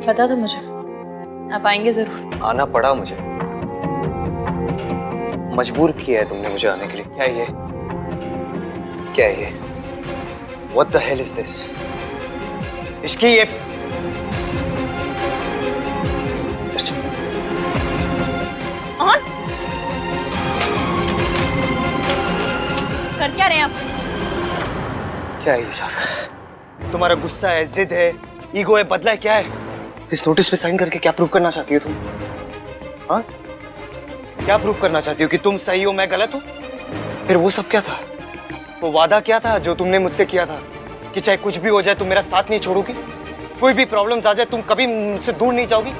पता था मुझे आप आएंगे जरूर। आना पड़ा मुझे, मजबूर किया है तुमने मुझे आने के लिए। क्या है ये, क्या है ये? What the hell is this? इसकी ये और कर क्या रहे हैं आप? क्या है ये सब? तुम्हारा गुस्सा है, जिद है, ईगो है, बदला है, क्या है? इस नोटिस पे साइन करके क्या प्रूव करना चाहती हो तुम? हाँ, क्या प्रूव करना चाहती हो कि तुम सही हो मैं गलत हूं? फिर वो सब क्या था? वो वादा क्या था जो तुमने मुझसे किया था कि चाहे कुछ भी हो जाए तुम मेरा साथ नहीं छोड़ोगी, कोई भी प्रॉब्लम्स आ जाए तुम कभी मुझसे दूर नहीं जाओगी?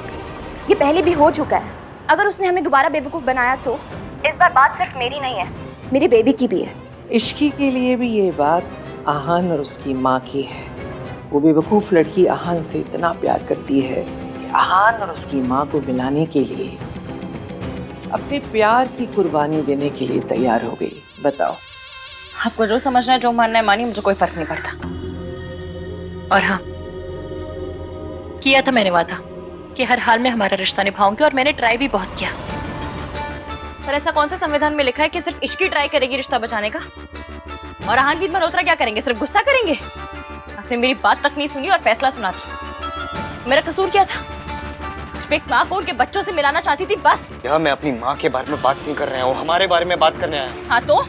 ये पहले भी हो चुका है। अगर उसने हमें दोबारा बेवकूफ बनाया तो इस बार बात सिर्फ मेरी नहीं है, मेरी बेबी की भी है। इश्की के लिए भी ये बात आहान और उसकी माँ की है। वो बेवकूफ लड़की आहान से इतना प्यार करती है कि आहान और उसकी माँ को मिलाने के लिए अपने प्यार की कुर्बानी देने के लिए तैयार हो गई। बताओ, आपको जो समझना है, जो मानना है मानिए, मुझे कोई फर्क नहीं पड़ता। और हाँ, किया था मैंने वादा कि हर हाल में हमारा रिश्ता निभाऊंगी, और मैंने ट्राई भी बहुत किया। पर ऐसा कौन सा संविधान में लिखा है कि सिर्फ इश्क ही ट्राई करेगी रिश्ता बचाने का? और आहानवीर मल्होत्रा क्या करेंगे? सिर्फ गुस्सा करेंगे? आपने मेरी बात तक नहीं सुनी और फैसला सुना दिया। मेरा कसूर क्या था? सिर्फ एक माँ को उनके बच्चों से मिलाना चाहती थी, बस। क्या मैं अपनी माँ के बारे में बात नहीं कर रहा हूँ, हमारे बारे में बात करने आया हूँ। हाँ तो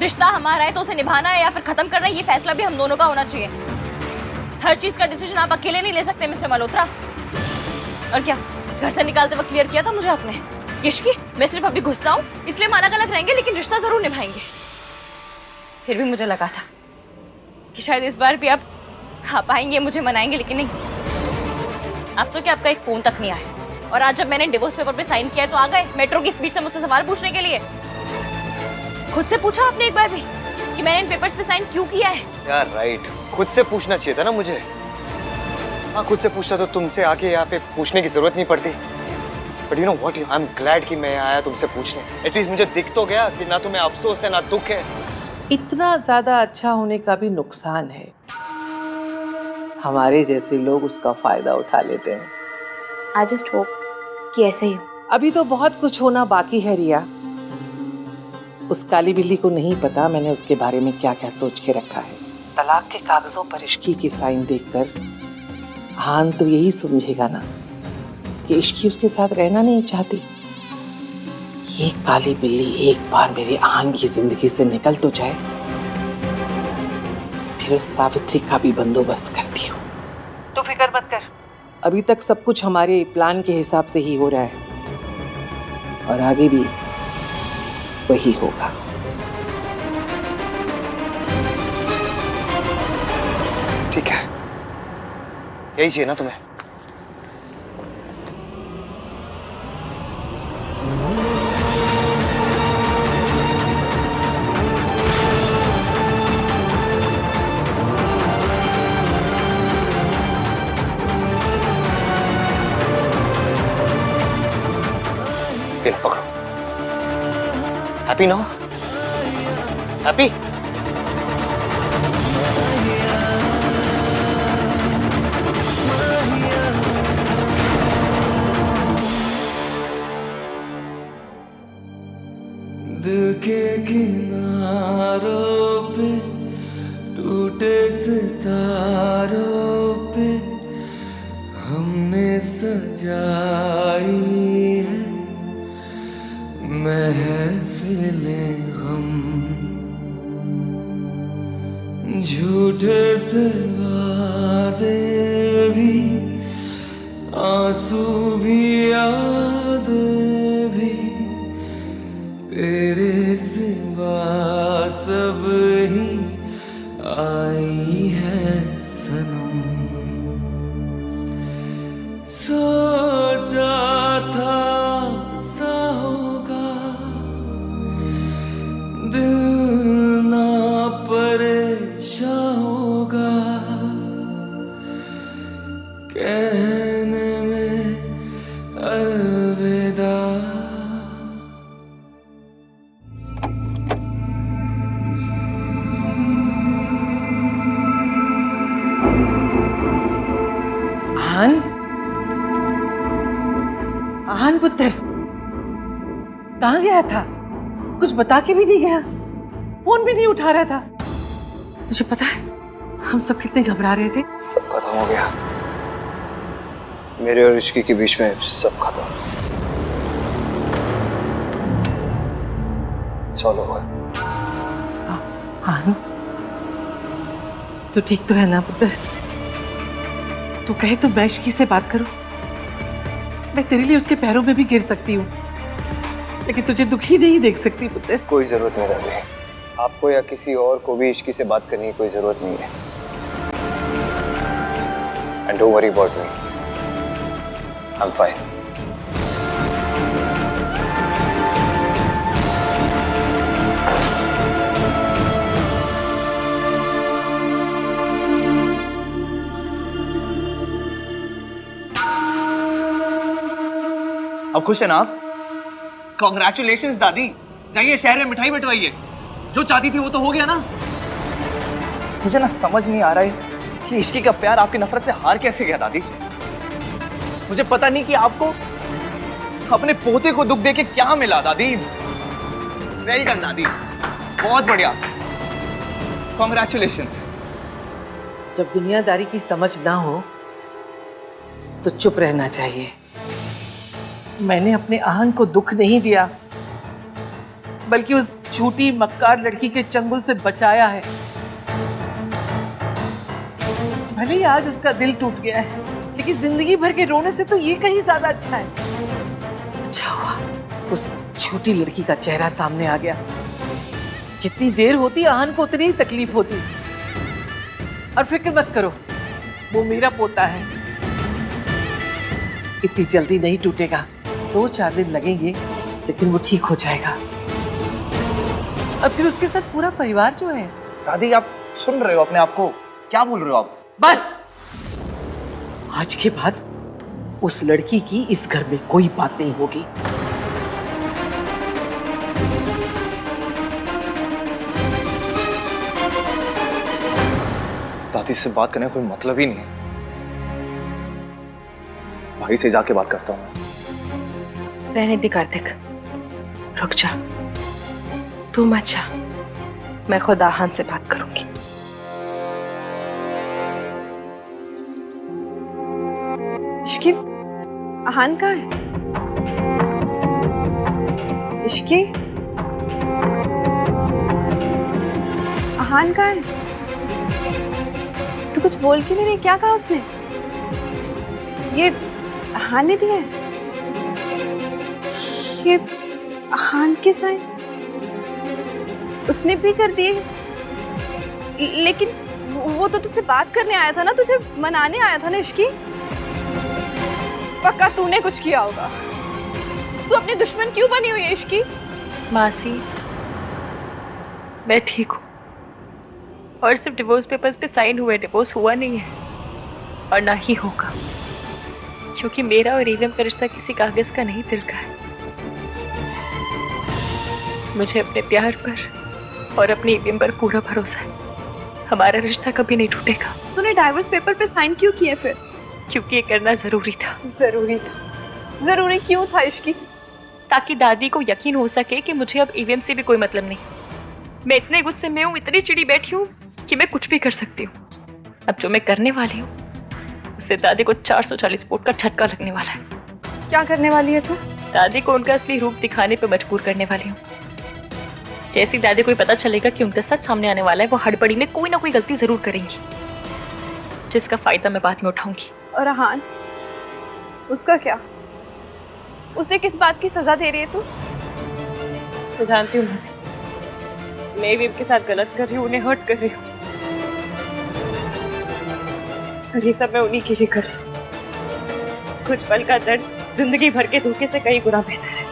रिश्ता हमारा है तो उसे निभाना है या फिर खत्म करना है, ये फैसला भी हम दोनों का होना चाहिए। हर चीज का डिसीजन आप अकेले नहीं ले सकते मिस्टर मल्होत्रा। और क्या घर से निकालते वक्त क्लियर किया था मुझे आपने? किश्की, मैं सिर्फ अभी गुस्सा हूँ इसलिए हम अलग अलग रहेंगे लेकिन रिश्ता जरूर निभाएंगे। फिर भी मुझे लगा था कि शायद इस बार भी आप आएंगे, मुझे मनाएंगे, लेकिन नहीं। अब तो क्या आपका एक फोन तक नहीं आया। और आज जब मैंने डिवोर्स पेपर पे साइन किया है तो आ गए मेट्रो की स्पीड से मुझसे सवाल पूछने के लिए। खुद से पूछा आपने एक बार भी कि मैंने इन पेपर्स पे साइन क्यों किया है? यार राइट, खुद से पूछना चाहिए था ना मुझे। हाँ, खुद से पूछता तो तुमसे आके यहाँ पे पूछने की जरूरत नहीं पड़ती। But you know what, I am glad कि मैं आया तुमसे पूछने। एटलीस्ट मुझे दिख तो गया कि ना तुम्हें अफसोस है ना दुख है। इतना ज्यादा अच्छा होने का भी नुकसान है। हमारे जैसे लोग उसका फायदा उठा लेते हैं। आई जस्ट होप कि ऐसे ही हो। अभी तो बहुत कुछ होना बाकी है रिया। उस काली बिल्ली को नहीं पता मैंने उसके बारे में क्या क्या सोच के रखा है। तलाक के कागजों पर इश्की के साइन देखकर आहान तो यही समझेगा ना कि इश्की उसके साथ रहना नहीं चाहती। ये काली बिल्ली एक बार मेरी आहान की जिंदगी से निकल तो जाए, फिर उस सावित्री का भी बंदोबस्त करती हूँ। तो फिक्र मत कर, अभी तक सब कुछ हमारे प्लान के हिसाब से ही हो रहा है और आगे भी वही होगा। ठीक है, यही चाहिए ना तुम्हें? ये लो, पकड़ो। हैप्पी ना? हैप्पी? दिल के किनारों पे टूटे सितारों पे हमने सजाई है महफिलें गम। झूठे से वादे भी, आंसू भी, यादें भी, तेरे सिवा सब ही आई है सनम। सोचा था सा होगा, दिल ना परेशान होगा, कहने में अलविदा। आहान, आहान पुत्र कहाँ गया था? कुछ बता के भी नहीं गया, फोन भी नहीं उठा रहा था। तुझे पता है हम सब कितने घबरा रहे थे। सब खत्म हो गया, मेरे और ऋषि के बीच में सब खत्म। सॉल्व हो गया। हाँ तो ठीक तो है ना पुत्र? तू कहे तो मैं इश्की से बात करूं, मैं तेरे लिए उसके पैरों में भी गिर सकती हूँ, लेकिन तुझे दुखी नहीं देख सकती पुत्र। कोई जरूरत नहीं दादी, आपको या किसी और को भी इश्की से बात करने की कोई जरूरत नहीं है। And don't worry about me, I am fine. अब खुश है ना आप? कॉन्ग्रेचुलेशंस दादी, जाइए शहर में मिठाई बंटवाइए। जो चाहती थी वो तो हो गया ना। मुझे ना समझ नहीं आ रहा है कि इश्की का प्यार आपकी नफरत से हार कैसे गया दादी। मुझे पता नहीं कि आपको अपने पोते को दुख देके क्या मिला दादी। वेल डन दादी, बहुत बढ़िया, कॉन्ग्रेचुलेशंस। जब दुनियादारी की समझ ना हो तो चुप रहना चाहिए। मैंने अपने आहन को दुख नहीं दिया, बल्कि उस झूठी मक्कार लड़की के चंगुल से बचाया है। भले ही आज उसका दिल टूट गया है, लेकिन जिंदगी भर के रोने से तो ये कहीं ज्यादा अच्छा है। अच्छा हुआ उस झूठी लड़की का चेहरा सामने आ गया। जितनी देर होती आहन को उतनी ही तकलीफ होती। और फिक्र मत करो, वो मेरा पोता है, इतनी जल्दी नहीं टूटेगा। 2-4 दिन लगेंगे, लेकिन वो ठीक हो जाएगा। और फिर उसके साथ पूरा परिवार जो है। दादी आप सुन रहे हो अपने आप को? क्या बोल रहे हो आप? बस आज के बाद उस लड़की की इस घर में कोई बात नहीं होगी। दादी से बात करने का कोई मतलब ही नहीं है। भाई से जाके बात करता हूँ। रहने दे कार्तिक, रुक जा, तू मत जा, मैं खुद आहान से बात करूंगी। इश्की, आहान कहाँ है? इश्की, आहान कहाँ है? तू कुछ बोल क्यों नहीं रही? क्या कहा उसने? ये आहान ने दिया है? ये आहान के साइन उसने भी कर दिए, लेकिन वो तो तुझसे बात करने आया था ना, तुझे मनाने आया था ना इश्की। पक्का तूने कुछ किया होगा। तू अपनी दुश्मन क्यों बनी हुई है इश्की? मासी, मैं ठीक हूँ और सिर्फ डिवोर्स पेपर्स पे साइन हुए, डिवोर्स हुआ नहीं है और ना ही होगा, क्योंकि मेरा और ईवीएम का रिश्ता किसी कागज का नहीं, दिल का है। मुझे अपने प्यार पर और अपनी ईवीएम पर पूरा भरोसा है। हमारा रिश्ता कभी नहीं टूटेगा। तूने डाइवोर्स पेपर पे साइन क्यों किए फिर? क्योंकि ये करना जरूरी था। जरूरी था? जरूरी क्यों था इश्की? ताकि दादी को यकीन हो सके कि मुझे अब ईवीएम से भी कोई मतलब नहीं। मैं इतने गुस्से में हूँ, इतनी चिड़ी बैठी हूँ कि मैं कुछ भी कर सकती हूँ। अब जो मैं करने वाली हूँ उससे दादी को 440 वोट का झटका लगने वाला है। क्या करने वाली है तू? दादी को उनका असली रूप दिखाने पे मजबूर करने वाली हूँ। जैसी दादी को पता चलेगा कि उनका सच सामने आने वाला है, वो हड़बड़ी में कोई ना कोई गलती जरूर करेंगी, जिसका फायदा मैं बाद में उठाऊंगी। और आहान, उसका क्या? उसे किस बात की सजा दे रही है तू? मैं जानती हूँ मसी, मैं ईवीएम के साथ गलत कर रही हूँ, उन्हें हर्ट कर रही हूँ, और ये सब मैं उन्हीं के लिए कर रही हूँ। कुछ पल का दर्द जिंदगी भर के धोखे से कई गुना बेहतर है।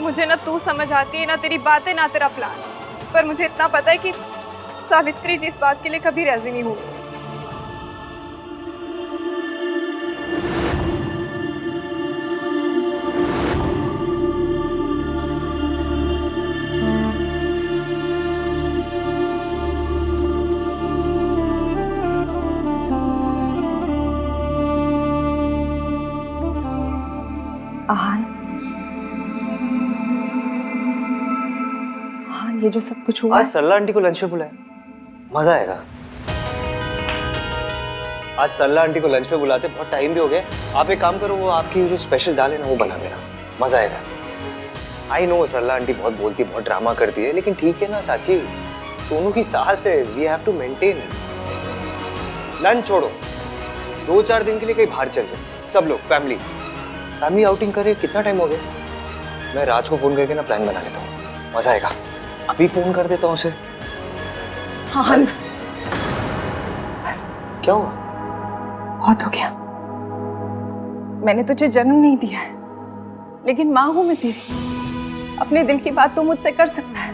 मुझे ना तू समझ आती है, ना तेरी बातें, ना तेरा प्लान, पर मुझे इतना पता है कि सावित्री जी इस बात के लिए कभी राजी नहीं होगी। ये जो सब कुछ हुआ आज सरला आंटी को लंच पे बुलाया, मजा आएगा। आज सरला आंटी को लंच पे बुलाते, बहुत टाइम भी हो गया। आप एक काम करो, वो आपकी जो स्पेशल दाल है ना वो बना देना, मजा आएगा। आई नो सरला आंटी बहुत बोलती, बहुत ड्रामा करती है, लेकिन ठीक है ना चाची, सोनू की साहस है, we have to maintain. Lunch छोड़ो, 2-4 दिन के लिए कहीं बाहर चलते, सब लोग फैमिली आउटिंग करे। कितना टाइम हो गया? मैं राज को फोन करके ना प्लान बना लेता हूँ, मजा आएगा। अभी फोन कर देता हूँ उसे। हाँ हाँ बस बस, क्या हुआ? बहुत हो गया। मैंने तुझे जन्म नहीं दिया है, लेकिन माँ हूं मैं तेरी। अपने दिल की बात तो मुझसे कर सकता है।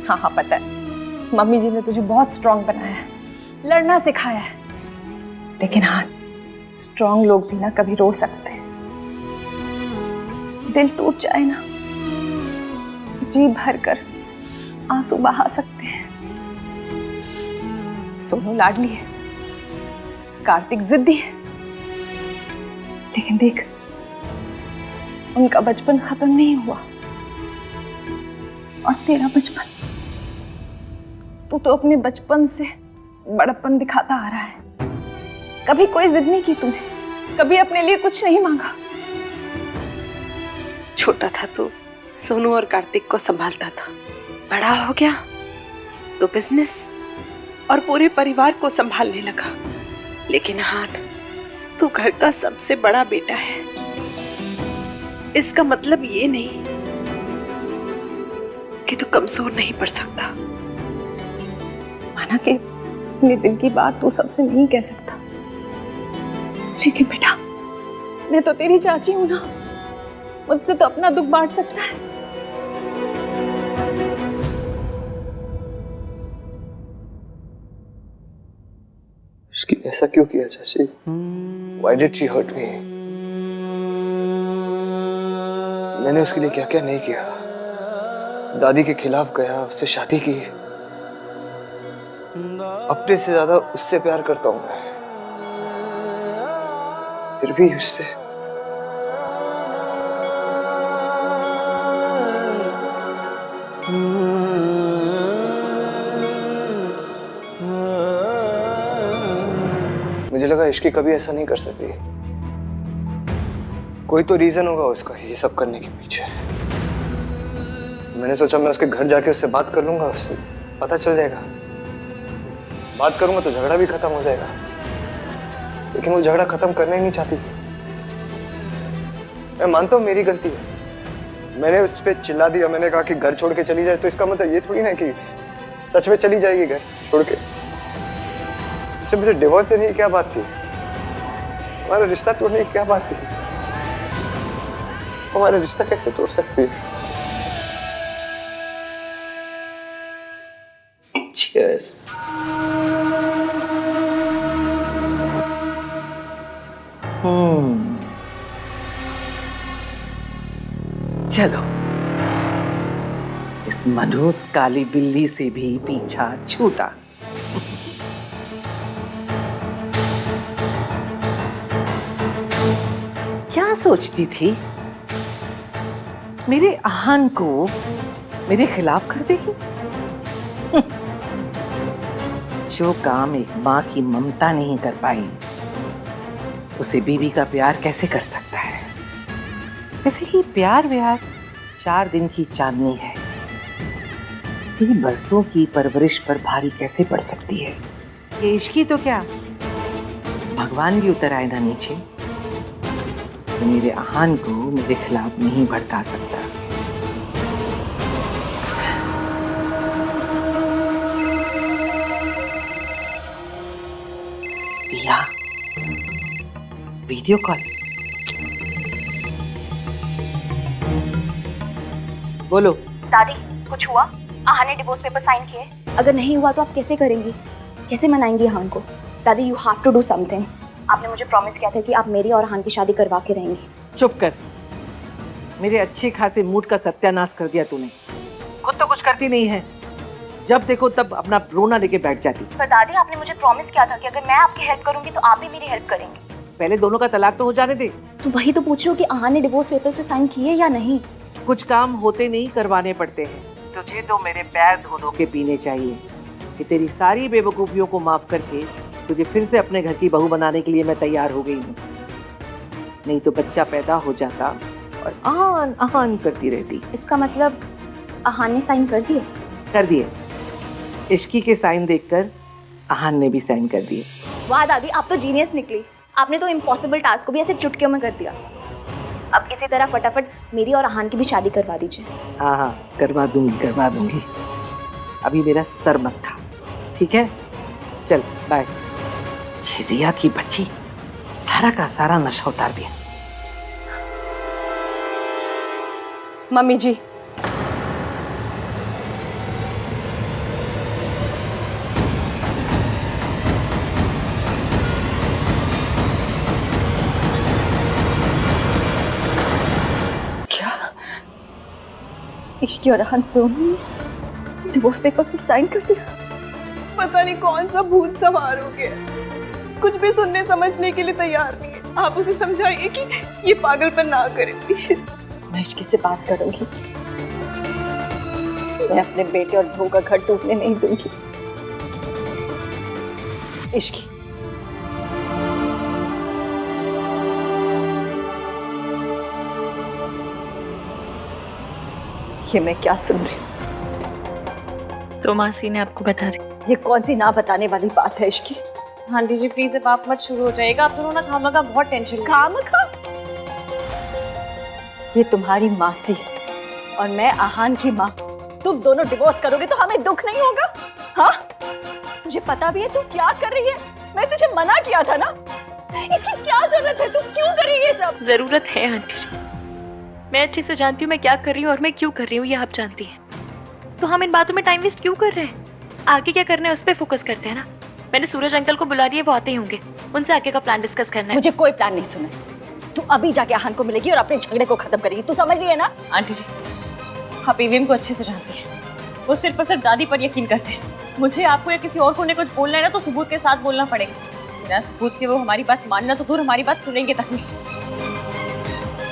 हाँ हाँ पता है, मम्मी जी ने तुझे बहुत स्ट्रांग बनाया है, लड़ना सिखाया है। लेकिन हाँ, स्ट्रांग लोग भी ना कभी रो सकते हैं। दिल टूट जाए ना, जी भर कर आंसू बहा सकते हैं। सोनू लाडली है, कार्तिक जिद्दी है, लेकिन देख, उनका बचपन खत्म नहीं हुआ। और तेरा बचपन, तू तो अपने बचपन से बड़प्पन दिखाता आ रहा है। कभी कोई जिद नहीं की तूने, कभी अपने लिए कुछ नहीं मांगा। छोटा था तो सोनू और कार्तिक को संभालता था, बड़ा हो गया तो बिजनेस और पूरे परिवार को संभालने लगा। लेकिन हाँ, तू घर का सबसे बड़ा बेटा है, इसका मतलब ये नहीं कि तू कमजोर नहीं पड़ सकता। माना कि अपने दिल की बात तू सबसे नहीं कह सकता, लेकिन बेटा, मैं तो तेरी चाची हूं ना, मुझसे तो अपना दुख बांट सकता है। उसकी ऐसा क्यों किया चाची? Why did she hurt me? मैंने उसके लिए क्या क्या नहीं किया। दादी के खिलाफ गया, उससे शादी की। अपने से ज्यादा उससे प्यार करता हूं मैं, फिर भी उससे मुझे लगा इश्क कभी ऐसा नहीं कर सकती। कोई तो रीजन होगा उसका ये सब करने के पीछे। मैंने सोचा मैं उसके घर जाके उससे बात कर लूंगा, उससे पता चल जाएगा। बात करूंगा तो झगड़ा भी खत्म हो जाएगा, लेकिन वो झगड़ा खत्म करना ही नहीं चाहती। मैं मानता हूँ मेरी गलती है, मैंने उस पर चिल्ला दिया। मैंने कहा कि घर छोड़ के चली जाए, तो इसका मतलब ये थोड़ी ना कि सच में चली जाएगी घर छोड़ के। अच्छा, मुझे डिवोर्स देने की क्या बात थी? हमारा रिश्ता तोड़ने की क्या बात थी? हमारा रिश्ता कैसे तोड़ सकती है? Cheers. चलो, इस मनहूस काली बिल्ली से भी पीछा छूटा। क्या सोचती थी? मेरे आहन को मेरे खिलाफ कर देगी? जो काम एक माँ की ममता नहीं कर पाई, उसे बीवी का प्यार कैसे कर सकता है? वैसे ही प्यार व्यार 4 दिन की चांदनी है, 3 बरसों की परवरिश पर भारी कैसे पड़ सकती है? ये इश्की तो क्या, भगवान भी उतर आए ना नीचे, तो मेरे आहन को मेरे खिलाफ नहीं भड़का सकता। या वीडियो कॉल। बोलो। दादी, कुछ हुआ? आहा ने डिवोर्स पेपर साइन किए? अगर नहीं हुआ तो आप कैसे करेंगी? कैसे मनाएंगी आहान को? दादी, you have to do something. आपने मुझे प्रॉमिस किया था कि आप मेरी और आहान की शादी करवा के रहेंगी। चुप कर, मेरे अच्छे खासे मूड का सत्यानाश कर दिया तूने। खुद तो कुछ करती नहीं है, जब देखो तब अपना रोना लेके बैठ जाती। पर दादी, आपने मुझे प्रॉमिस किया था कि अगर मैं आपकी हेल्प करूंगी तो आप भी मेरी हेल्प करेंगे। पहले दोनों का तलाक तो हो जाने दे। तो वही तो पूछ रही हूँ कि आहान ने डिवोर्स पेपर पे साइन किए या नहीं। कुछ काम होते नहीं करवाने पड़ते हैं। तुझे तो मेरे पैर धो धो के पीने चाहिए कि तेरी सारी बेवकूफियों को माफ करके तुझे फिर से अपने घर की बहू बनाने के लिए मैं तैयार हो गई हूँ। नहीं तो बच्चा पैदा हो जाता और आन आन करती रहती। इसका मतलब आहान ने साइन कर दिए? कर दिए। इश्की के साइन देखकर आहान ने भी साइन कर दिए। वाह दादी, आप तो जीनियस निकली। आपने तो इम्पॉसिबल टास्क को भी ऐसे चुटकियों में कर दिया। अब इसी तरह फटाफट मेरी और आहान की भी शादी करवा दीजिए। हाँ हाँ, करवा दूंगी। अभी मेरा सर मत खा, ठीक है? चल बाय। रिया की बच्ची सारा का सारा नशा उतार दिया। मम्मी जी, इश्की और रहन दोनों डिवोर्स पेपर पे साइन कर दिया। पता नहीं कौन सा भूत सवार हो गया, कुछ भी सुनने समझने के लिए तैयार नहीं है। आप उसे समझाइए कि ये पागलपन ना करे प्लीज। मैं इश्की से बात करूंगी। मैं अपने बेटे और बहू का घर टूटने नहीं दूंगी। इश्की, ये मैं क्या सुन रही हूँ? तो मासी ने आपको बता दी। ये कौन सी ना बताने वाली बात है इश्की? आंटी जी प्लीज अब आप मत शुरू हो जाएगा। आप दोनों ना खामखा बहुत टेंशन खामखा? ये तुम्हारी मासी है और मैं आहान की माँ। तुम दोनों डिवोर्स करोगे तो हमें दुख नहीं होगा? हाँ, तुझे पता भी है तू क्या कर रही है? मैं तुझे मना किया था ना। इसकी क्या जरूरत है? तू क्यों कर रही है ये सब? जरूरत है आंटी जी, मैं अच्छे से जानती हूँ मैं क्या कर रही हूँ और मैं क्यों कर रही हूँ, ये आप जानती हैं। तो हम इन बातों में टाइम वेस्ट क्यों कर रहे हैं? आगे क्या करना है उस पर फोकस करते हैं ना। मैंने सूरज अंकल को बुला दिया, वो आते ही होंगे। उनसे आगे का प्लान डिस्कस करना है। मुझे कोई प्लान नहीं सुना। तू अभी जाके आहान को मिलेगी और अपने झगड़े को खत्म करेगी। तू समझ रही है ना? आंटी जी, आप ईवीएम को अच्छे से जानती हैं। वो सिर्फ और सिर्फ दादी पर यकीन करते हैं। मुझे आपको या किसी और को ने कुछ बोलना है ना तो सबूत के साथ बोलना पड़ेगा। बिना सबूत के वो हमारी बात मानना तो दूर, हमारी बात सुनेंगे तक नहीं।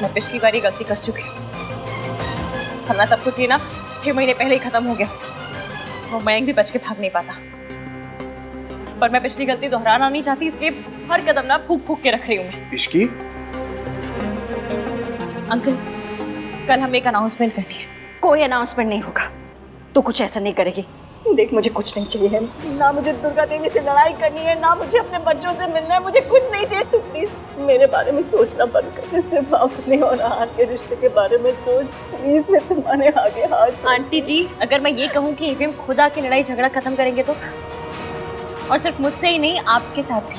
मैं पिछली बार ये गलती कर चुकी हूँ। वरना सब कुछ ये ना 6 महीने पहले ही खत्म हो गया। वो मयंक भी बच के भाग नहीं पाता। पर मैं पिछली गलती दोहराना नहीं चाहती, इसलिए हर कदम ना फूक फूक के रख रही हूँ मैं। इश्की, अंकल, कल हमें एक अनाउंसमेंट करनी है। कोई अनाउंसमेंट नहीं होगा। तू कुछ ऐसा नहीं करेगी। देख, मुझे कुछ नहीं चाहिए। ना मुझे दुर्गा देवी से लड़ाई करनी है, ना मुझे अपने बच्चों से मिलना है। मुझे कुछ नहीं चाहिए। तू प्लीज मेरे बारे में सोचना बंद कर। सिर्फ अपने और आहान के रिश्ते के बारे में सोच प्लीज। मैं तुम्हारे आगे हाथ। आंटी जी, अगर मैं ये कहूँ कि ईवीएम खुदा की लड़ाई झगड़ा खत्म करेंगे तो, और सिर्फ मुझसे ही नहीं आपके साथ भी।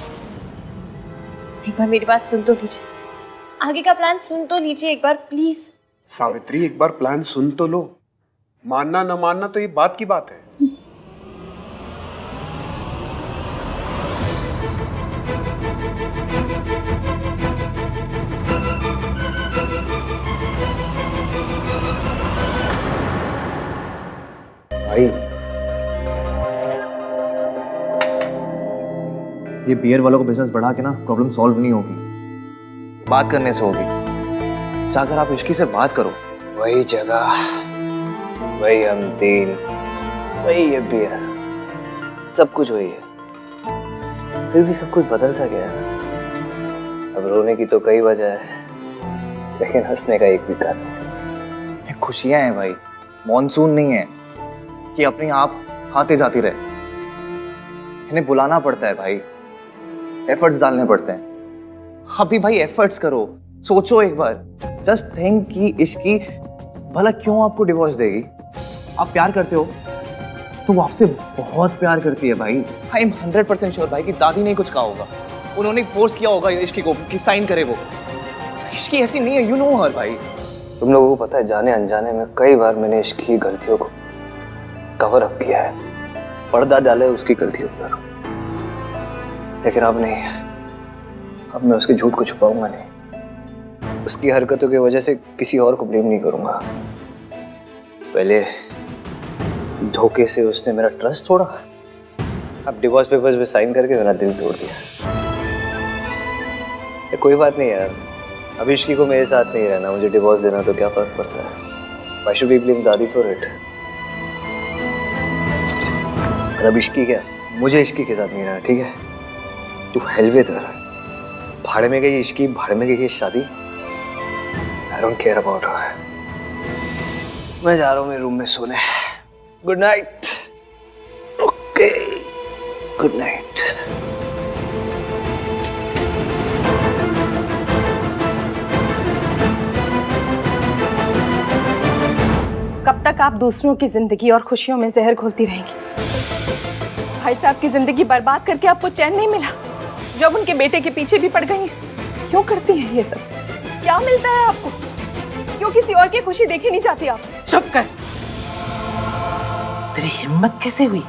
एक बार मेरी बात सुन तो लीजिए। आगे का प्लान सुन तो लीजिए एक बार प्लीज। सावित्री, एक बार प्लान सुन तो लो। मानना न मानना तो ये बात की बात है। भाई, ये बियर वालों को बिजनेस बढ़ा के ना प्रॉब्लम सॉल्व नहीं होगी, बात करने से होगी। जाकर आप इश्की से बात करो। वही जगह, वही हम तीन, वही ये बियर, सब कुछ वही है। फिर भी सब कुछ बदल सा गया है। अब रोने की तो कई वजह है, लेकिन हंसने का एक भी कारण नहीं। ये खुशियां हैं भाई, मॉनसून नहीं है कि अपने आप आते जाती रहे। इन्हें बुलाना पड़ता है भाई, एफर्ट्स डालने पड़ते हैं। अभी भाई एफर्ट्स करो, सोचो एक बार। जस्ट थिंक कि इसकी भला क्यों आपको डिवोर्स देगी? आप प्यार करते हो तो वो आपसे बहुत प्यार करती है भाई। आई एम 100% श्योर भाई कि दादी ने कुछ कहा होगा, उन्होंने फोर्स किया होगा इश्की को कि साइन करे वो। इश्की ऐसी नहीं है, यू नो हर भाई। तुम लोगों को पता है, जाने अनजाने में कई बार मैंने इश्की की गलतियों को कवर अप किया है, पर्दा डाला है उसकी गलतियों पर। लेकिन अब नहीं, अब मैं उसके झूठ को छुपाऊंगा नहीं। उसकी हरकतों की वजह से किसी और को ब्लेम नहीं करूंगा। पहले धोखे से उसने मेरा ट्रस्ट तोड़ा, अब डिवोर्स पेपर्स पे साइन करके मेरा दिल तोड़ दिया। कोई बात नहीं यार, अब इश्की को मेरे साथ नहीं रहना, मुझे डिवोर्स देना तो क्या फर्क पड़ता है। Why should we blame दादी for it? और अब इश्की क्या, मुझे इश्की के साथ नहीं रहा, ठीक है? तू हेलवे तो रहा, भाड़ में गई इश्की, भाड़ में गई ये शादी। I don't care about her. मैं जा रहा हूँ मेरे रूम में सोने। Good night. Okay, good night. कब तक आप दूसरों की जिंदगी और खुशियों में जहर घोलती रहेंगी? भाई साहब की जिंदगी बर्बाद करके आपको चैन नहीं मिला, जब उनके बेटे के पीछे भी पड़ गई हैं। क्यों करती हैं ये सब? क्या मिलता है आपको? क्यों किसी और की खुशी देखी नहीं जाती आपसे? चुप कर। तेरी हिम्मत कैसे हुई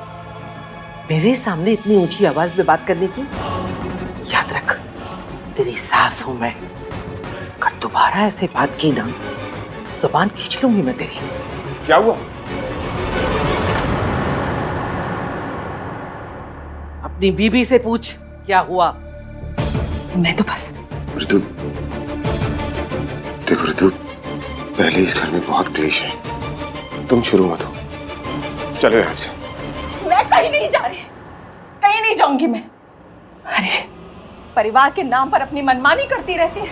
मेरे सामने इतनी ऊंची आवाज में बात करने की? याद रख, तेरी सास हूं मैं। अगर दोबारा ऐसे बात की ना, जुबान खींच लूंगी मैं तेरी। क्या हुआ? अपनी बीबी से पूछ क्या हुआ। मैं तो बस ऋतु, देखो ऋतु, पहले इस घर में बहुत क्लेश है, तुम शुरू मत हो, चलो यहाँ से। मैं कहीं नहीं जा रही, कहीं नहीं जाऊंगी मैं। अरे परिवार के नाम पर अपनी मनमानी करती रहती है,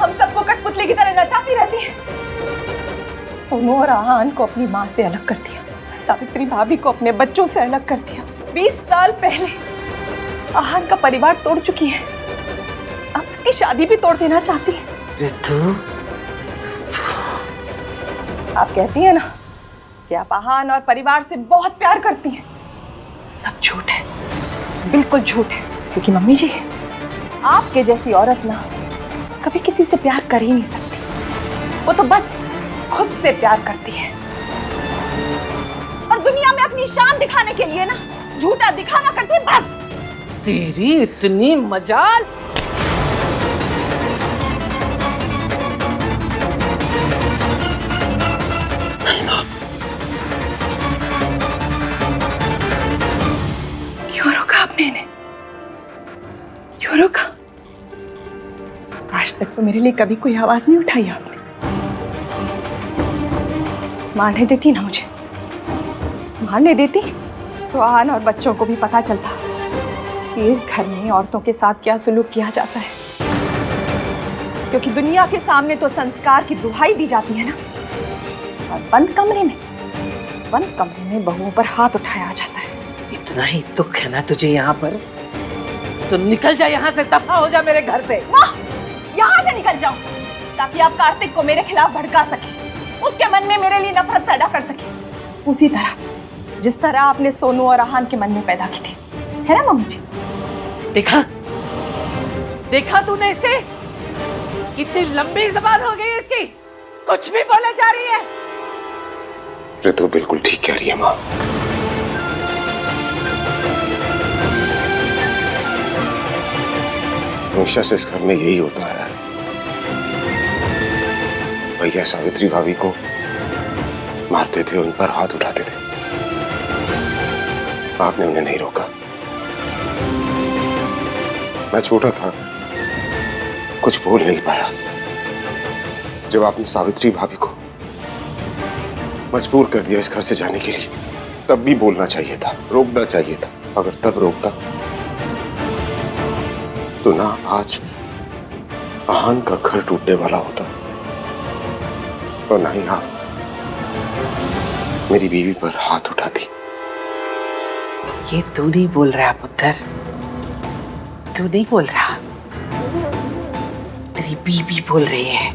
हम सबको कठपुतली की तरह नचाती रहती है। सोनू और आहान को अपनी माँ से अलग कर दिया, सावित्री भाभी को अपने बच्चों से अलग कर दिया। 20 साल पहले आहान का परिवार तोड़ चुकी है, अब उसकी शादी भी तोड़ देना चाहती है। ऋतु, आप कहती हैं ना कि आप आहान और परिवार से बहुत प्यार करती हैं, सब झूठ है, बिल्कुल झूठ है। क्योंकि मम्मी जी, आपके जैसी औरत ना कभी किसी से प्यार कर ही नहीं सकती, वो तो बस खुद से प्यार करती है। और दुनिया में अपनी शान दिखाने के लिए ना झूठा दिखावा करती है बस। तेरी इतनी मजाल। क्यों रोका आपने इन्हें? क्यों रोका? आज तक तो मेरे लिए कभी कोई आवाज नहीं उठाई आपने। मारने देती ना मुझे, मारने देती तो आहान और बच्चों को भी पता चलता कि इस घर में औरतों के साथ क्या सुलूक किया जाता है। क्योंकि दुनिया के सामने तो संस्कार की दुहाई दी जाती है ना, और बंद कमरे में बहुओं पर हाथ उठाया जाता है। इतना ही दुख है ना तुझे यहाँ पर, तो निकल जा यहाँ से, दफा हो जा मेरे घर से। वाह, यहाँ से निकल जाओ ताकि आप कार्तिक को मेरे खिलाफ भड़का सके, उसके मन में मेरे लिए नफरत पैदा कर सके, उसी तरह जिस तरह आपने सोनू और आहान के मन में पैदा की थी, है ना मम्मी जी? देखा तूने इसे? कितनी लंबी जबान हो गई इसकी, कुछ भी बोले जा रही है। ऋतु बिल्कुल ठीक कह रही है माँ। हमेशा से इस घर में यही होता है, भैया सावित्री भाभी को मारते थे, उन पर हाथ उठाते थे, आपने उन्हें नहीं रोका। मैं छोटा था, कुछ बोल नहीं पाया। जब आपने सावित्री भाभी को मजबूर कर दिया इस घर से जाने के लिए, तब भी बोलना चाहिए था, रोकना चाहिए था। अगर तब रोकता तो ना आज आहान का घर टूटने वाला होता, और ना ही आप मेरी बीवी पर हाथ उठाती। ये तू नहीं बोल रहा पुत्र, तू नहीं बोल रहा, तेरी बीबी बोल रही है।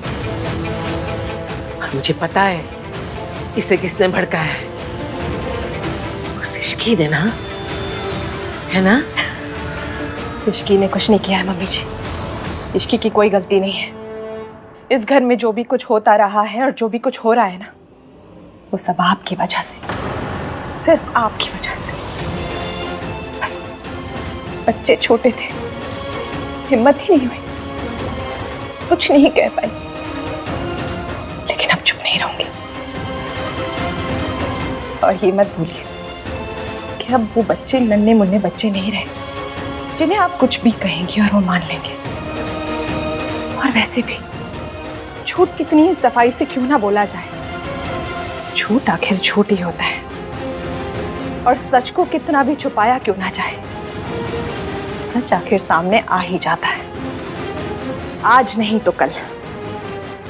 और मुझे पता है इसे किसने भड़का है, उस इश्की ने ना, है ना? इश्की ने कुछ नहीं किया है मम्मी जी, इश्की की कोई गलती नहीं है। इस घर में जो भी कुछ होता रहा है और जो भी कुछ हो रहा है ना, वो सब आपकी वजह से, सिर्फ आपकी वजह से। बस बच्चे छोटे थे, हिम्मत ही नहीं हुई, कुछ नहीं कह पाई, लेकिन अब चुप नहीं रहूंगी। और ये मत भूलिए कि अब वो बच्चे नन्हे मुन्ने बच्चे नहीं रहे जिन्हें आप कुछ भी कहेंगी और वो मान लेंगे। और वैसे भी झूठ कितनी ही सफाई से क्यों ना बोला जाए, झूठ आखिर झूठ ही होता है। और सच को कितना भी छुपाया क्यों ना जाए, सच आखिर सामने आ ही जाता है। आज नहीं तो कल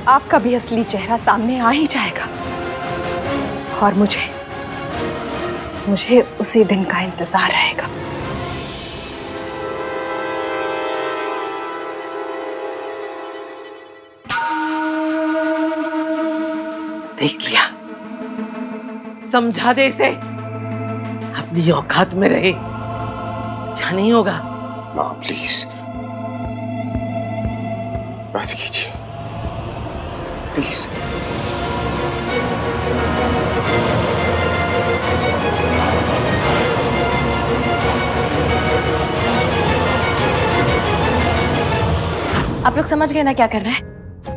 आपका भी असली चेहरा सामने आ ही जाएगा और मुझे उसी दिन का इंतजार रहेगा। देख लिया, समझा दे इसे, अपनी औकात में रहे, अच्छा नहीं होगा। माँ प्लीज बस कीजिए प्लीज। आप लोग समझ गए ना क्या कर रहा है?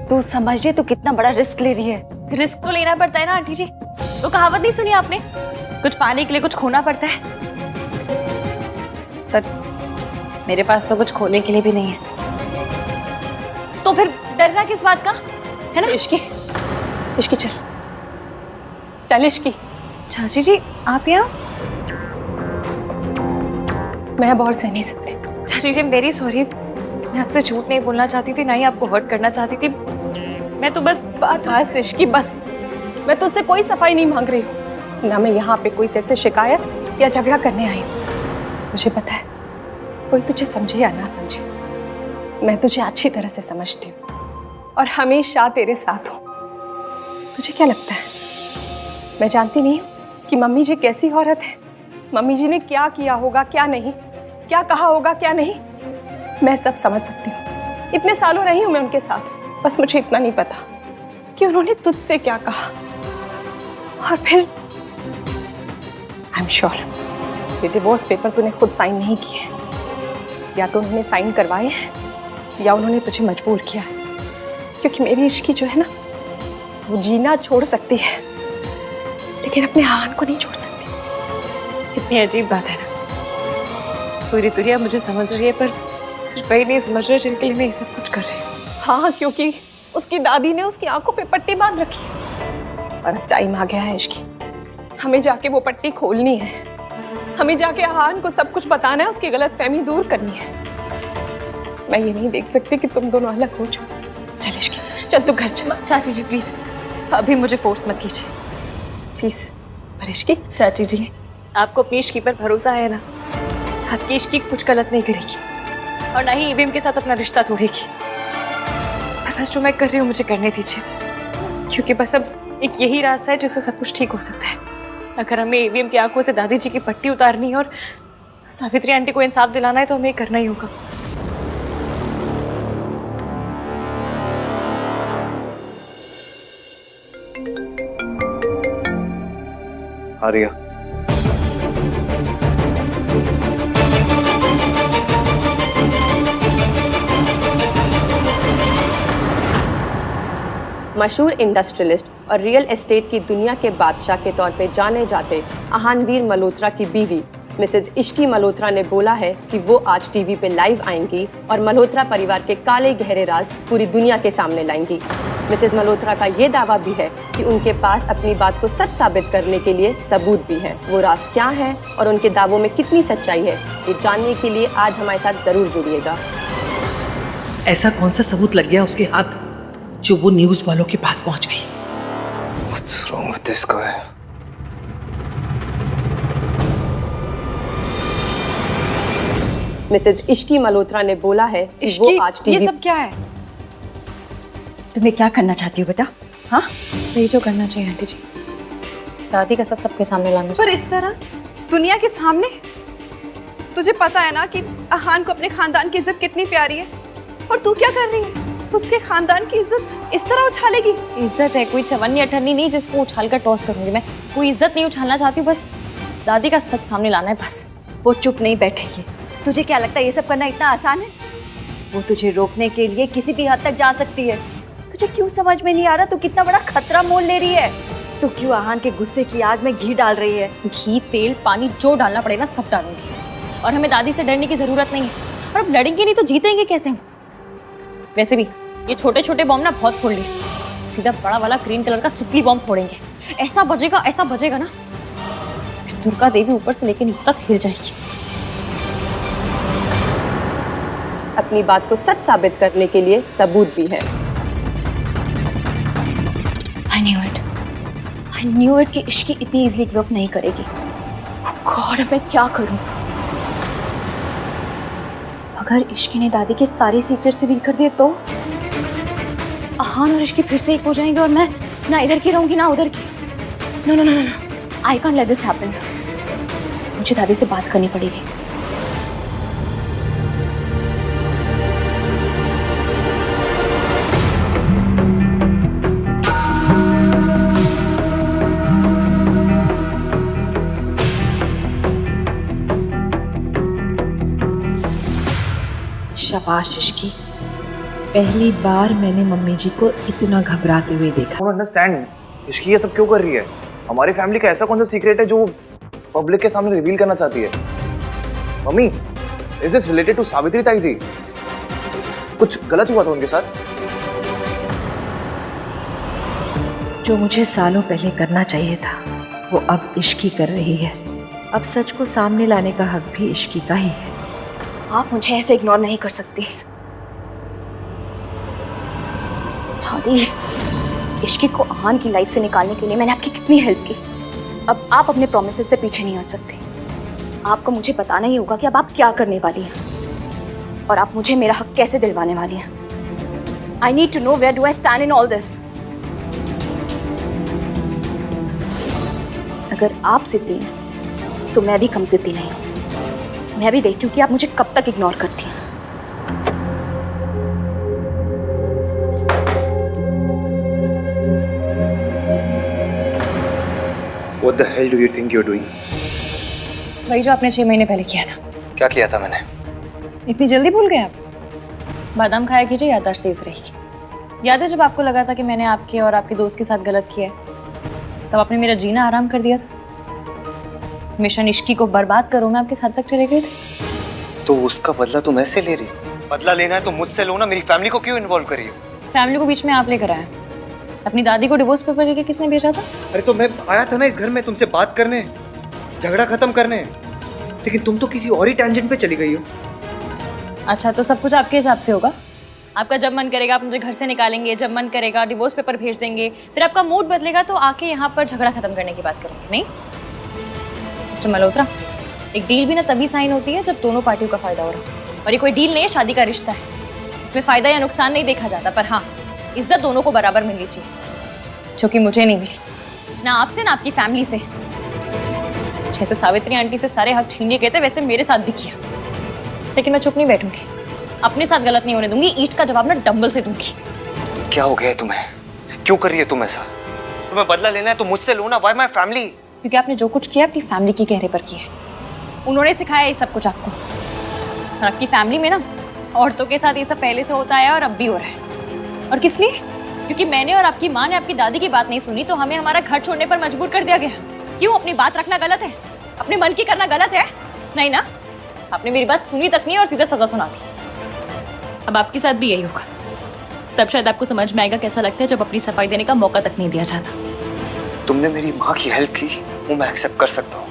तू समझ रही तो कितना बड़ा रिस्क ले रही है। रिस्क तो लेना पड़ता है ना आंटी जी। तो कहावत नहीं सुनी आपने, कुछ पाने के लिए कुछ खोना पड़ता है। पर मेरे पास तो कुछ खोने के लिए भी नहीं है, तो फिर डरना किस बात का है ना? इश्की चल चल इश्की। चाची जी आप यहाँ? मैं अब और सह नहीं सकती। चाची जी मेरी सॉरी, मैं आपसे झूठ नहीं बोलना चाहती थी, ना ही आपको हर्ट करना चाहती थी। मैं तो बस बस इश्की बस, मैं तुझसे कोई सफाई नहीं मांग रही हूँ, ना मैं यहाँ पे कोई तेरे से शिकायत या झगड़ा करने आई हूँ। तुझे पता है, कोई तुझे समझे या ना समझे, मैं तुझे अच्छी तरह से समझती हूँ और हमेशा तेरे साथ हूँ। तुझे क्या लगता है मैं जानती नहीं हूँ कि मम्मी जी कैसी औरत है? मम्मी जी ने क्या किया होगा, क्या नहीं, क्या कहा होगा, क्या नहीं, मैं सब समझ सकती हूँ। इतने सालों रही हूँ मैं उनके साथ, बस मुझे इतना नहीं पता कि उन्होंने तुझसे क्या कहा। और फिर आई एम श्योर ये डिवोर्स पेपर तूने खुद साइन नहीं किए, या तो उन्होंने साइन करवाए हैं या उन्होंने तुझे मजबूर किया है, क्योंकि मेरी इश्की जो है ना, वो जीना छोड़ सकती है लेकिन अपने आहान को नहीं छोड़ सकती। कितनी अजीब बात है ना, पूरी दुनिया मुझे समझ रही है पर सिर्फ वही नहीं समझ रहे जिनके लिए मैं ये सब कुछ कर रही हूँ। हाँ, क्योंकि उसकी दादी ने उसकी आंखों पे पट्टी बांध रखी और अब टाइम आ गया है इसकी, हमें जाके वो पट्टी खोलनी है, हमें जाके आहान को सब कुछ बताना है, उसकी गलतफहमी दूर करनी है। मैं ये नहीं देख सकती कि तुम दोनों अलग हो जाओ। चल इश्की, चल तू घर चल। चाची जी प्लीज अभी मुझे फोर्स मत कीजिए प्लीज। पर इश्की, चाची जी आपको अपनी इश्की पर भरोसा है ना? आपकी इश्की कुछ गलत नहीं करेगी और ना ही ईवीएम के साथ अपना रिश्ता तोड़ेगी। बस जो मैं कर रही हूँ मुझे करने दीजिए, क्योंकि बस अब एक यही रास्ता है जिससे सब कुछ ठीक हो सकता है। अगर हमें ईवीएम की आंखों से दादी जी की पट्टी उतारनी है और सावित्री आंटी को इंसाफ दिलाना है तो हमें करना ही होगा। आर्या, मशहूर इंडस्ट्रियलिस्ट और रियल एस्टेट की दुनिया के बादशाह के तौर पे जाने जाते आहानवीर मल्होत्रा की बीवी मिसेज इश्की मल्होत्रा ने बोला है कि वो आज टीवी पे लाइव आएंगी और मल्होत्रा परिवार के काले गहरे राज पूरी दुनिया के सामने लाएंगी। मिसेज मल्होत्रा का ये दावा भी है कि उनके पास अपनी बात को सच साबित करने के लिए सबूत भी है। वो राज क्या है और उनके दावों में कितनी सच्चाई है, ये जानने के लिए आज हमारे साथ जरूर जुड़िएगा। ऐसा कौन सा सबूत लग गया उसके हाथ जो वो न्यूज वालों के पास पहुंच गई? What's wrong with this guy? Mrs Ishqi Malhotra ने बोला है कि वो आज टीवी। ये सब क्या है? तुम्हें क्या करना चाहती हो बेटा? हाँ, यही जो करना चाहिए आंटी जी, दादी का सच सबके सामने लाना चाहिए। पर इस तरह दुनिया के सामने? तुझे पता है ना कि आहान को अपने खानदान की इज्जत कितनी प्यारी है, और तू क्या कर रही है? उसके खानदान की इज्जत इस तरह उछालेगी? इज्जत है कोई चवन्नी अठन्नी नहीं जिसको उछाल कर टॉस करूंगी मैं। कोई इज्जत नहीं उछालना चाहती हूँ, बस दादी का सच सामने लाना है बस। वो चुप नहीं बैठेगी। तुझे क्या लगता है ये सब करना इतना आसान है? वो तुझे रोकने के लिए किसी भी हद तक जा सकती है। तुझे क्यों समझ में नहीं आ रहा तू कितना बड़ा खतरा मोल ले रही है? तू क्यों आहान के गुस्से की आग में घी डाल रही है? घी तेल पानी जो डालना पड़ेगा सब डालूंगी, और हमें दादी से डरने की जरूरत नहीं है। और अब लड़ेंगे नहीं तो जीतेंगे कैसे हम? वैसे भी ये छोटे छोटे बॉम्ब ना बहुत फोड़ लिए, सीधा बड़ा वाला ग्रीन कलर का सुतली बॉम्ब फोड़ेंगे। ऐसा बजेगा ना इस दुर्गा देवी ऊपर से लेकर नीचे तक हिल जाएगी। अपनी बात को सच साबित करने के लिए सबूत भी है। I knew it कि इश्की इतनी इजीली गिव अप नहीं करेगी। Oh God, अब मैं क्या करूं? अगर इश्की ने दादी के सारे सीक्रेट रिवील कर दिए तो आहान और इश्की फिर से एक हो जाएंगे और मैं ना इधर की रहूंगी ना उधर की। No no no no, I can't let this happen. मुझे दादी से बात करनी पड़ेगी। शाबाश इश्की, पहली बार मैंने मम्मी जी को इतना घबराते हुए देखा। डोंट अंडरस्टैंड, इश्की ये सब क्यों कर रही है? हमारी फैमिली का ऐसा कौन सा सीक्रेट है जो पब्लिक के सामने रिवील करना चाहती है? मम्मी, is this related to Savitri ताई जी? कुछ गलत हुआ था उनके साथ? जो मुझे सालों पहले करना चाहिए था वो अब इश्की कर रही है। अब सच को सामने लाने का हक भी इश्की का ही है। आप मुझे ऐसे इग्नोर नहीं कर सकती। दादी, इश्की को आहान की लाइफ से निकालने के लिए मैंने आपकी कितनी हेल्प की। अब आप अपने प्रोमिसेस से पीछे नहीं हट सकते। आपको मुझे बताना ही होगा कि अब आप क्या करने वाली हैं और आप मुझे मेरा हक कैसे दिलवाने वाली हैं। I need to know where do I stand in all this. अगर आप जिद्दी हैं तो मैं भी कम जिद्दी नहीं हूं। मैं भी देखती हूँ कि आप मुझे कब तक इग्नोर करती हैं। What the hell do you think you're doing? वही जो आपने 6 महीने पहले किया था। क्या किया था मैंने? इतनी जल्दी भूल गए आप? बादाम खाया कीजिए, याददाश्त तेज रहेगी। याद है जब आपको लगा था कि मैंने आपके और आपके दोस्त के साथ गलत किया है, तब आपने मेरा जीना आराम कर दिया था। मिशन इश्की को बर्बाद करो मैं आपके साथ तक चले गए थे। तो उसका बदला तुम ऐसे ले रही? बदला लेना है तो मुझसे लो ना, मेरी फैमिली को क्यों इन्वॉल्व कर रही हो? फैमिली को बीच में आप लेकर आए। अपनी दादी को डिवोर्स पेपर लेके किसने भेजा था? अरे तो मैं आया था ना इस घर में तुमसे बात करने, झगड़ा खत्म करने, लेकिन तुम तो किसी और ही टेंजेंट पे चली गई हो। अच्छा, तो सब कुछ आपके हिसाब से होगा? आपका जब मन करेगा आप मुझे घर से निकालेंगे, जब मन करेगा डिवोर्स पेपर भेज देंगे, फिर आपका मूड बदलेगा तो आके यहाँ पर झगड़ा खत्म करने की बात करेंगे, नहीं? मिस्टर मल्होत्रा, एक डील भी ना तभी साइन होती है जब दोनों पार्टियों का फायदा हो रहा। और ये कोई डील नहीं है, शादी का रिश्ता है। इसमें फायदा या नुकसान नहीं देखा जाता, पर हाँ, इज्जत दोनों को बराबर मिलनी चाहिए, जो कि मुझे नहीं मिली, ना आपसे ना आपकी फैमिली से। जैसे सावित्री आंटी से सारे हक छीनने गए थे वैसे मेरे साथ भी किया। लेकिन मैं चुप नहीं बैठूंगी, अपने साथ गलत नहीं होने दूंगी। ईंट का जवाब ना डंबल से दूंगी। क्या हो गया है तुम्हें? क्यों कर रही है तुम ऐसा? तुम्हें बदला लेना है तो मुझसे लो ना। Why my family? क्योंकि आपने जो कुछ किया अपनी फैमिली के कहने पर किया है। उन्होंने सिखाया ये सब कुछ आपको। और आपकी फैमिली में ना औरतों के साथ ये सब पहले से होता है और अब भी हो रहा है। और किस लिए? क्योंकि मैंने और आपकी माँ ने आपकी दादी की बात नहीं सुनी तो हमें हमारा घर छोड़ने पर मजबूर कर दिया गया। क्यों? अपनी बात रखना गलत है? अपने मन की करना गलत है? नहीं ना, आपने मेरी बात सुनी तक नहीं और सीधा सजा सुना दी। अब आपके साथ भी यही होगा। तब शायद आपको समझ में आएगा कैसा लगता है जब अपनी सफाई देने का मौका तक नहीं दिया जाता। तुमने मेरी माँ की हेल्प की, वो मैं एक्सेप्ट कर सकता हूँ,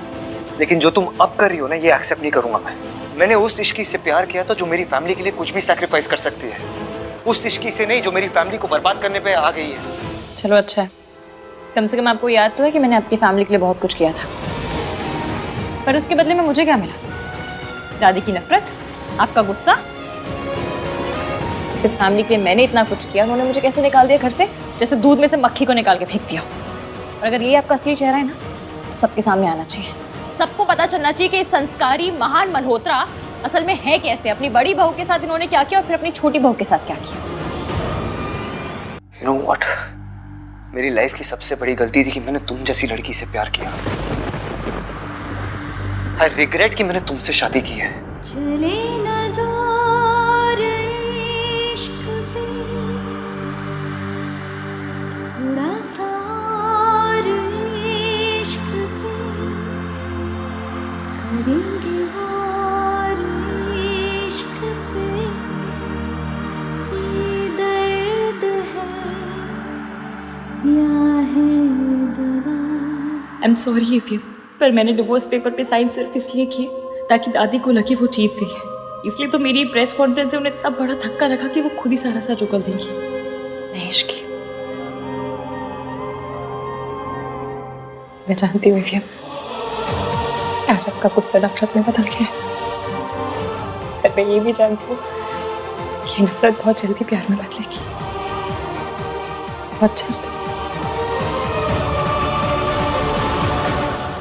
लेकिन जो तुम अब कर रही हो ना, ये एक्सेप्ट नहीं करूंगा मैं। मैंने उस इश्की से प्यार किया था जो मेरी फैमिली के लिए कुछ भी सैक्रिफाइस कर सकती है, उस इश्की से नहीं जो मेरी फैमिली को बर्बाद करने पे आ गई है। चलो अच्छा है, कम से कम आपको याद तो है कि मैंने अपनी फैमिली के लिए बहुत कुछ किया था। पर उसके बदले में मुझे क्या मिला? दादी की नफरत, आपका गुस्सा। जिस फैमिली के लिए मैंने इतना कुछ किया उन्होंने मुझे कैसे निकाल दिया घर से, जैसे दूध में से मक्खी को निकाल के फेंक दिया। और अगर ये आपका असली चेहरा है ना तो सबके सामने आना चाहिए। सबको पता चलना चाहिए कि इस संस्कारी महान मल्होत्रा असल में है कैसे। अपनी बड़ी बहू के साथ इन्होंने क्या किया और फिर अपनी छोटी बहू के साथ क्या किया। You know what? मेरी लाइफ की सबसे बड़ी गलती थी कि मैंने तुम जैसी लड़की से प्यार किया। I regret कि मैंने तुमसे शादी की है। चले नज़ार इश्क पे, थोड़ा सा और इश्क पे, करेंगे और इश्क पे, ये दर्द है या है दवा। I'm sorry if you, पर मैंने डिवोर्स पेपर पे साइन सिर्फ इसलिए किए ताकि दादी को लगे वो जीत गई है। इसलिए तो मेरी प्रेस कॉन्फ्रेंस से उन्हें इतना बड़ा धक्का लगा कि वो खुद ही सारा सच उगल देंगी। महेश की मैं जानती हूँ विवियन, आज आपका गुस्सा नफरत में बदल गया है, पर मैं ये भी जानती हूँ कि ये नफरत बहुत जल्दी प्यार में बदलेगी, बहुत जल्द।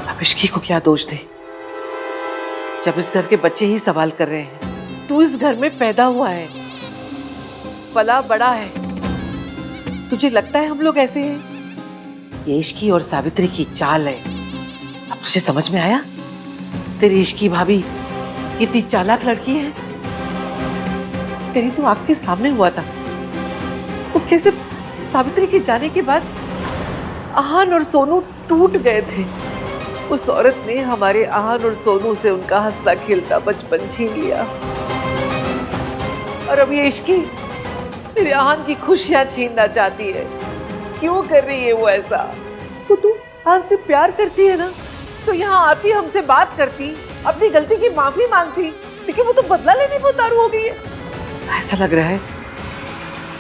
अब इश्की को क्या दोष दे जब इस घर के बच्चे ही सवाल कर रहे हैं। तू इस घर में पैदा हुआ है, पला बड़ा है, तुझे लगता है हम लोग ऐसे हैं? ये इश्की और सावित्री की चाल है। अब तुझे समझ में आया? तेरी इश्की भाभी कितनी चालाक लड़की है। तेरी तो आंख के सामने हुआ था, तो कैसे सावित्री के जाने के बाद आहान और सोनू टूट गए थे। उस औरत ने हमारे आहान और सोनू से उनका हंसता खेलता बचपन छीन लिया, और अब ये इश्की मेरे आहान की खुशियां छीनना चाहती है। क्यों कर रही है वो ऐसा? तो तू आहान से प्यार करती है ना, तो यहाँ आती, हमसे बात करती, अपनी गलती की माफी मांगती, लेकिन वो तो बदला लेने में उतारू हो गई है। ऐसा लग रहा है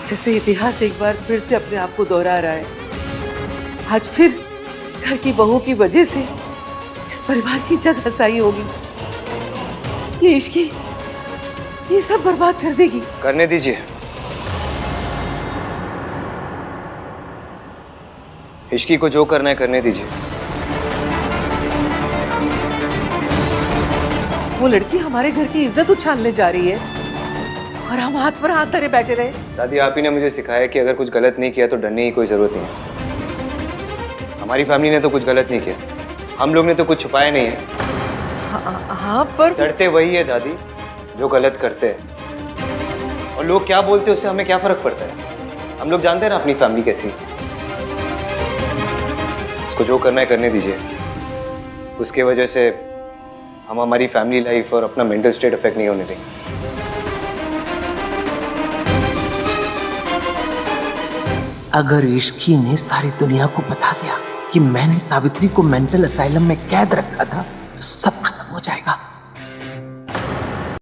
जैसे इतिहास एक बार फिर से अपने आप को दोहरा रहा है। आज फिर घर की बहू की वजह से इस परिवार की इज्जत हसाई होगी। ये इश्की ये सब बर्बाद कर देगी। करने दीजिए, इश्की को जो करना है करने दीजिए। वो लड़की हमारे घर की इज्जत उछालने जा रही है और हम हाथ पर हाथ धरे बैठे रहे। दादी, आप ही ने मुझे सिखाया कि अगर कुछ गलत नहीं किया तो डरने की कोई जरूरत नहीं है। हमारी फैमिली ने तो कुछ गलत नहीं किया, हम लोग ने तो कुछ छुपाया नहीं है। हाँ पर डरते वही है दादी जो गलत करते हैं, और लोग क्या बोलते हैं उससे हमें क्या फर्क पड़ता है। हम लोग जानते हैं ना अपनी फैमिली कैसी। उसको जो करना है करने दीजिए। उसके वजह से हम हमारी फैमिली लाइफ और अपना मेंटल स्टेट अफेक्ट नहीं होने देंगे। अगर इश्की ने सारी दुनिया को बता दिया कि मैंने सावित्री को मेंटल असाइलम में कैद रखा था, तो सब खत्म हो जाएगा।